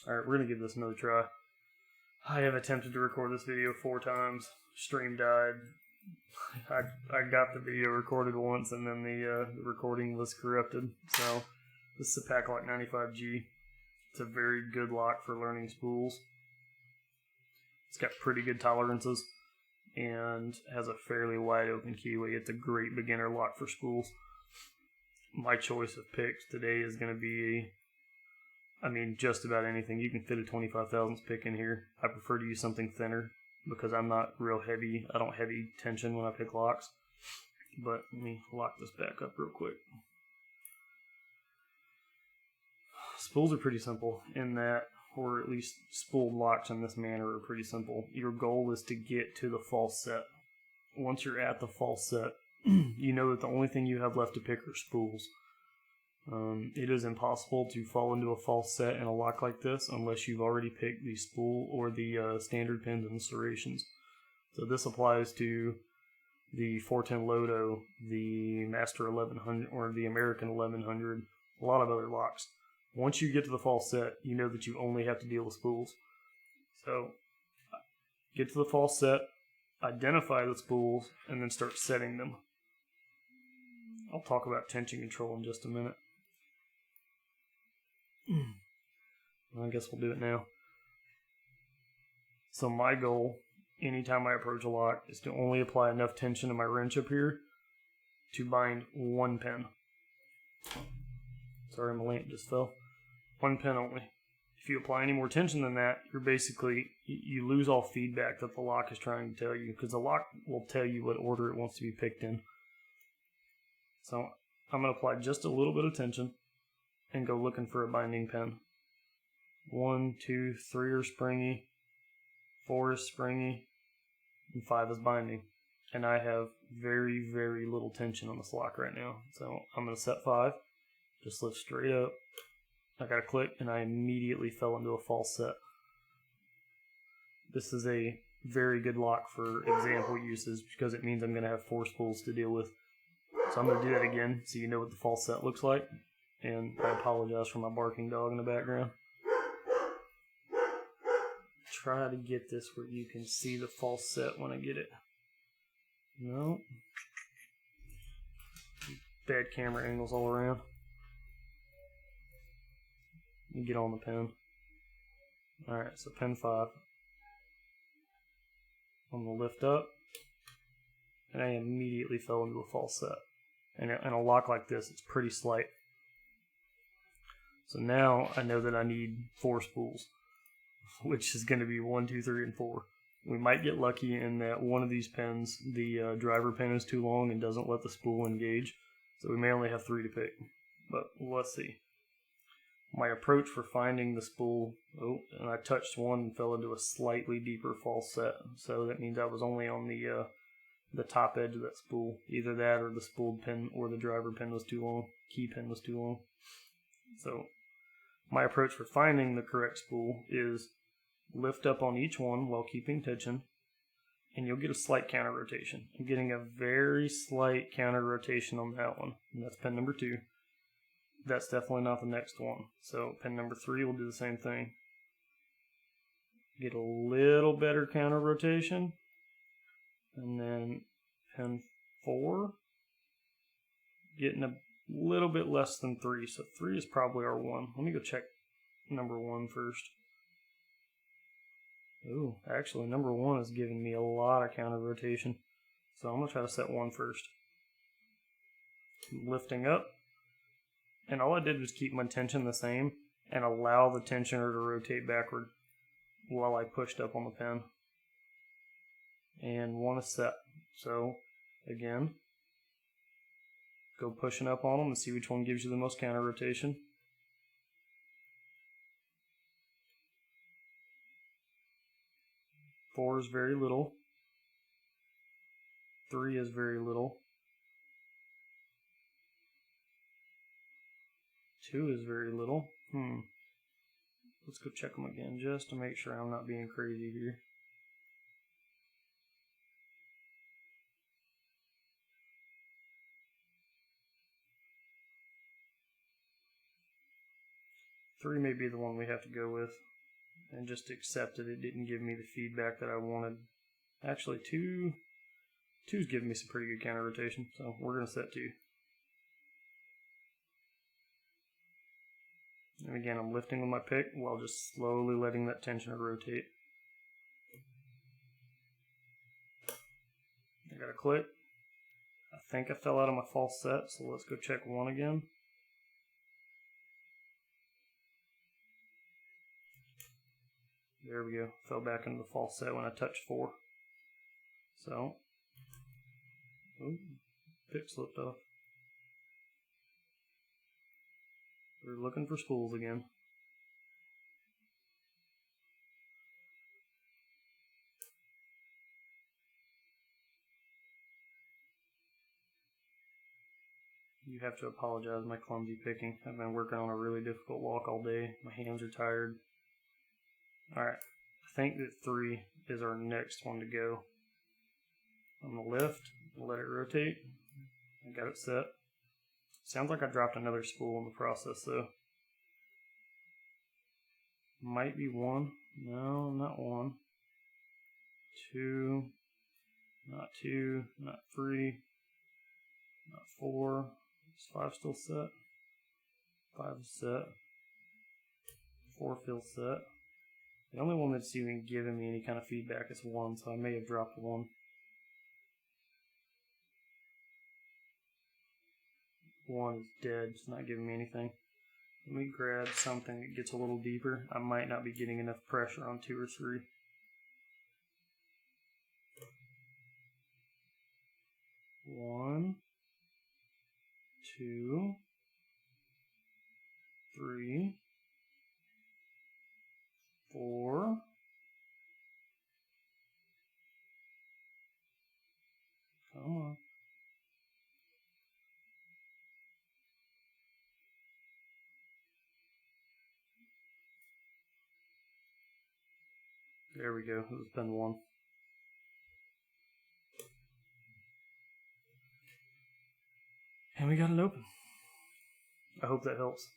Alright, we're going to give this another try. I have attempted to record this video 4 times. Stream died. I got the video recorded once and then the recording was corrupted. So, this is a Paclock 95G. It's a very good lock for learning spools. It's got pretty good tolerances and has a fairly wide open keyway. It's a great beginner lock for spools. My choice of picks today is going to be, just about anything. You can fit a 25 thousandths pick in here. I prefer to use something thinner because I'm not real heavy. I don't heavy tension when I pick locks. But let me lock this back up real quick. Spools are pretty simple in that, or at least spooled locks in this manner are pretty simple. Your goal is to get to the false set. Once you're at the false set, you know that the only thing you have left to pick are spools. It is impossible to fall into a false set in a lock like this unless you've already picked the spool or the standard pins and serrations. So this applies to the 410 Lodo, the Master 1100, or the American 1100, a lot of other locks. Once you get to the false set, you know that you only have to deal with spools. So get to the false set, identify the spools, and then start setting them. I'll talk about tension control in just a minute. I guess we'll do it now. So my goal, anytime I approach a lock, is to only apply enough tension to my wrench up here to bind one pin. Sorry, my lamp just fell. One pin only. If you apply any more tension than that, you're basically, you lose all feedback that the lock is trying to tell you, because the lock will tell you what order it wants to be picked in. So I'm going to apply just a little bit of tension and go looking for a binding pin. 1, 2, 3 are springy, 4 is springy, and 5 is binding. And I have very, very little tension on this lock right now. So I'm going to set 5, just lift straight up. I got a click and I immediately fell into a false set. This is a very good lock for example uses because it means I'm going to have 4 spools to deal with. So I'm going to do that again so you know what the false set looks like. And I apologize for my barking dog in the background. Try to get this where you can see the false set when I get it. No. Bad camera angles all around. Let me get on the pin. Alright, so pin 5. I'm going to lift up. And I immediately fell into a false set. And a lock like this, it's pretty slight. So now I know that I need 4 spools, which is going to be 1, 2, 3, and 4. We might get lucky in that one of these pins, the driver pin is too long and doesn't let the spool engage. So we may only have 3 to pick, but let's see. My approach for finding the spool, and I touched one and fell into a slightly deeper false set. So that means I was only on the top edge of that spool. Either that or the spooled pin or the driver pin was too long, key pin was too long. So my approach for finding the correct spool is lift up on each one while keeping tension, and you'll get a slight counter rotation. I'm getting a very slight counter rotation on that one, and that's pin number 2. That's definitely not the next one. So pin number 3 will do the same thing. Get a little better counter rotation, and then pin 4, getting a little bit less than 3, so 3 is probably our 1. Let me go check number 1 first. Ooh, actually number 1 is giving me a lot of counter rotation, so I'm going to try to set 1 first. Lifting up, and all I did was keep my tension the same and allow the tensioner to rotate backward while I pushed up on the pin. And 1 is set. So again, go pushing up on them and see which one gives you the most counter rotation. Four is very little. 3 is very little. 2 is very little. Let's go check them again just to make sure I'm not being crazy here. Three may be the one we have to go with. and just accepted it didn't give me the feedback that I wanted. Actually, two's giving me some pretty good counter rotation, so we're going to set 2. And again, I'm lifting with my pick while just slowly letting that tensioner rotate. I got a click. I think I fell out of my false set, so let's go check 1 again. There we go. Fell back into the false set when I touched 4. So, pick slipped off. We're looking for spools again. You have to apologize my clumsy picking. I've been working on a really difficult walk all day. My hands are tired. Alright, I think that 3 is our next one to go. I'm going to lift, let it rotate. I got it set. Sounds like I dropped another spool in the process though. Might be 1. No, not 1. 2. Not 2. Not 3. Not 4. Is 5 still set? 5 is set. 4 feels set. The only one that's even giving me any kind of feedback is 1, so I may have dropped 1. 1 is dead, it's not giving me anything. Let me grab something that gets a little deeper. I might not be getting enough pressure on 2 or 3. One, 2, 3, 4. Come on. There we go. It's been 1. And we got it open. I hope that helps.